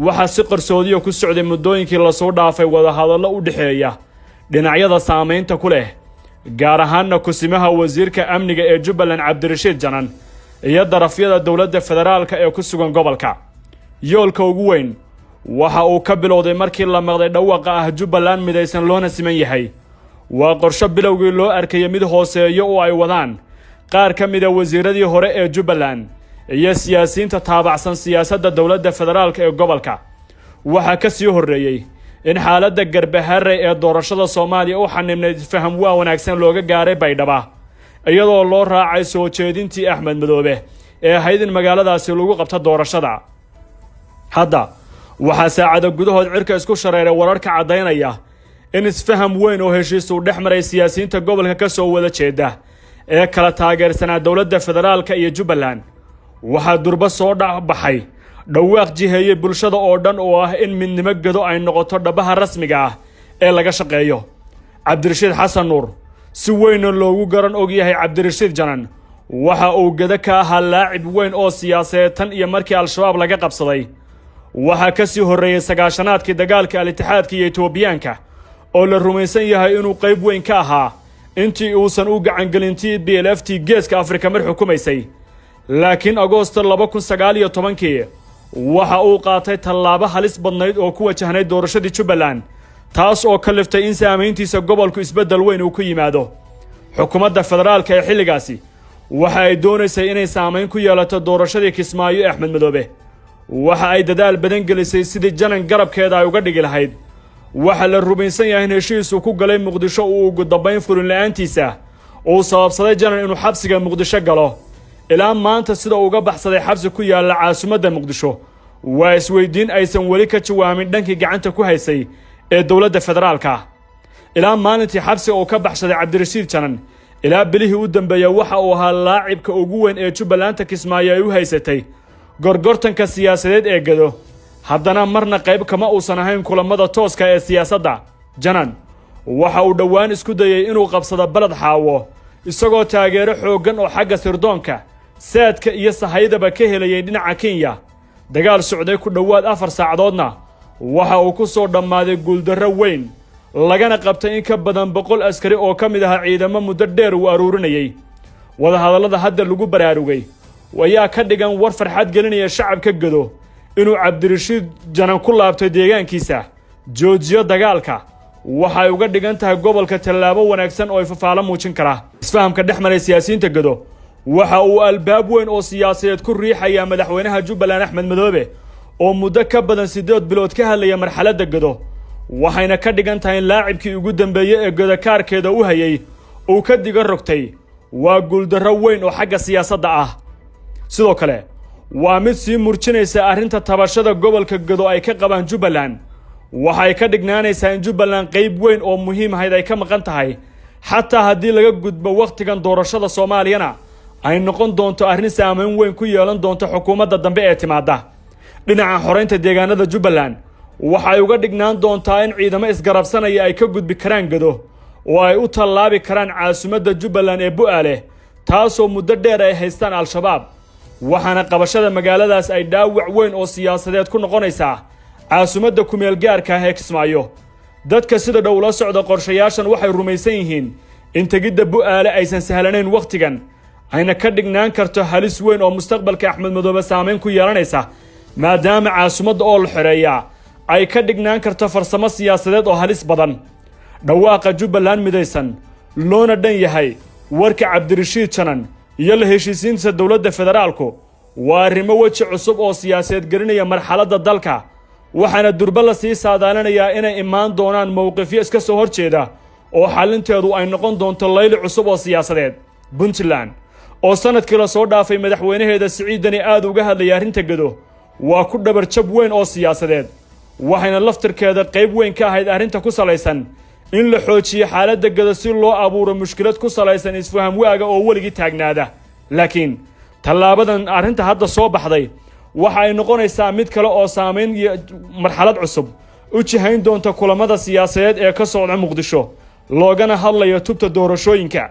waxa si qarsoodiyo ku socday muddooyinkii la soo dhaafay wada hadallo u dhexeeya dhinacyada saameynta ku leh gaar ahaanna kusimaha wasiirka amniga ee Jubbaland Cabdirashiid Janan iyo darafyada dowladda federaalka ee ku sugan gobolka. yoolka ugu weyn waxa uu ka bilowday markii la maqday dhawaaqa ah Jubbaland midaysan loona siman yahay. waa qorshe bilowgii loo arkay mid hooseeyo oo ay wadaan qaar ka mid ah wasiiradii hore ee Jubbaland iyo siyaasiyiinta taabacsan siyaasadda dowladda federaalka ee gobolka. waxa ka sii horeeyay in xaaladda garbaharey ee doorashada Soomaaliya u xanibnay faham wanaagsan looga gaaray Baydhabo iyadoo loo raacay soo jeedintii Axmed Madoobe ee ahayd in magaaladaasi lagu qabto doorashada. hadda waxa saacado gudahood cirka isku shareeray wararka cadeynaya in isfaham weyn oo heshiis u dhexmaray siyaasiyiinta gobolka ka soo wada jeeda ee kala taageersanaa dowladda federaalka iyo Jubbaland. waxa durba soo baxay dhawaaq jiheeyay bulshada oo dhan oo ah in midnimo gado ay noqoto dhabaha rasmiga ah ee laga shaqeeyo. Cabdirashiid Xasan Nuur si weyn loogu garan og yahay Cabdirashiid Janan waxa uu gada ka ahaa laacib weyn oo siyaasadeed tan iyo markii Al-Shabaab laga qabsaday. waxa ka sii horeeyay sagaashanaadkii dagaalka Al-Ittixaadka iyo Itoobiyaanka oo la rumaysan yahay inuu qayb weyn ka ahaa intii uusan u gacan gelintii PLFT geeska Afrika mar xukumaysay. laakiin Agoosto 2019 waxa uu qaatay tallaabo halis badnayd oo ku wajahnay doorashadii Jubbaland taas oo kaliftay in saameyntiisa gobolku isbedel weyn uu ku yimaado. xukuumadda federaalka ee xilligaasi waxa ay doonaysay inay saameyn ku yeelato doorashadii Kismaayo ee Axmed Madoobe. waxa ay dadaal badan gelisay sidii Janan garabkeeda ay uga dhigi lahayd. waxa la rumaysan yahay in heshiisku ku galay Muqdisho uu ugu dambeyn furin la'aantiisa oo sababsaday Janan inuu xabsiga Muqdisho galo. ilaa maanta sida uga baxsaday xabsi ku yaala caasimadda Muqdisho waa isweydiin aysan weli ka jawaabin dhankii gacanta ku haysay ee dowladda federaalka. ilaa maalintii xabsi oo ka baxsaday Cabdirashiid Janan ilaa bilihii u dambeeyay waxa uu ahaa laacibka ugu weyn ee Jubbaland Kismaayo ay u haysatay gorgortanka siyaasadeed ee gado. haddana marna qayb kama uusan ahayn kulamada tooska ee siyaasadda. Janan waxa uu dhowaan isku dayay inuu qabsado balad xaawo isagoo taageero xooggan oo xagga sirdoonka saadka iyo sahaydaba ka helayay dhinaca Kenya. dagaal socday ku dhowaad 4 saacadoodna waxa uu ku soo dhammaaday guuldarro weyn lagana qabtay in ka badan 100 askari oo ka mid ah ciidamo muddo dheer uu aruurinayay. wada hadallada hadda lagu baraarugay wayaa ka dhigan war farxad gelinaya shacabka gado inuu Cabdirashiid Janan ku laabtay deegaankiisa joojiyo dagaalka. waxay uga dhigan tahay gobolka tallaabo wanaagsan oo fafaalo muujin kara. isfahamka dhexmaray siyaasiyiinta gado waxa uu albaab weyn oo siyaasadeed ku riixaya madaxweynaha Jubbaland Axmed Madoobe oo muddo ka badan 8 bilood ka hadlaya marxaladda gado. waxayna ka dhigan tahay in laacibkii ugu dambeeyay ee gado kaarkeeda u hayay uu ka diga rogtay. waa guuldarro weyn oo xagga siyaasadda ah. sidoo kale waa mid sii murjinaysa arrinta tabashada gobolka gado ay ka qabaan Jubbaland. waxay ka dhignaanaysaa in Jubbaland qayb weyn oo muhiim ah ay ka maqan tahay xataa haddii laga gudbo waqtigan doorashada Soomaaliyana ay noqon doonto arrin saameyn weyn ku yeelan doonto xukuumadda dambe ee timaada. dhinaca xoreynta deegaanada Jubbaland waxay uga dhignaan doontaa in ciidamo isgarabsanaya ay ka gudbi karaan gado oo ay u tallaabi karaan caasimadda Jubbaland ee Bu'aale taasoo muddo dheer ay haystaan Al-Shabaab. waxaana qabashada magaaladaas ay dhaawac weyn oo siyaasadeed ku noqonaysaa caasimadda ku meel gaarka ah ee Kismaayo. dadka sida dhow la socda qorshayaashan waxay rumaysan yihiin in tegidda Bu'aale aysan sahlanayn waqtigan ayna ka dhignaan karto halis weyn oo mustaqbalka Axmed Madoobe saameyn ku yeelanaysa maadaama caasimadda oo la xoreeyaa ay ka dhignaan karto farsamo siyaasadeed oo halis badan. dhawaaqa Jubbaland midaysan loona dhan yahay warka Cabdirashiid Janan iyo la heshiisiinta dowladda federaalku waa arrimo weji cusub oo siyaasadeed gelinaya marxaladda dalka. waxaana durba la sii saadaalinayaa inay imaan doonaan mowqifyo iska soo horjeeda oo xalinteedu ay noqon doonto layli cusub oo siyaasadeed. Puntland oo sanadkii la soo dhaafay madaxweynaheeda Siciid Dani aad uga hadlay arrinta gado waa ku dhabar jab weyn oo siyaasadeed. waxayna laftirkeeda qayb weyn ka ahayd arrinta ku salaysan in la xoojiyo xaaladda gado si loo abuuro mushkilad ku salaysan isfaham waaga oo weligii taagnaada. laakiin tallaabadan arrinta hadda soo baxday waxa ay noqonaysaa mid kale oo saameyn iyo marxalad cusub u jihayn doonta kulamada siyaasadeed ee ka socda Muqdisho loogana hadlayo tubta doorashooyinka.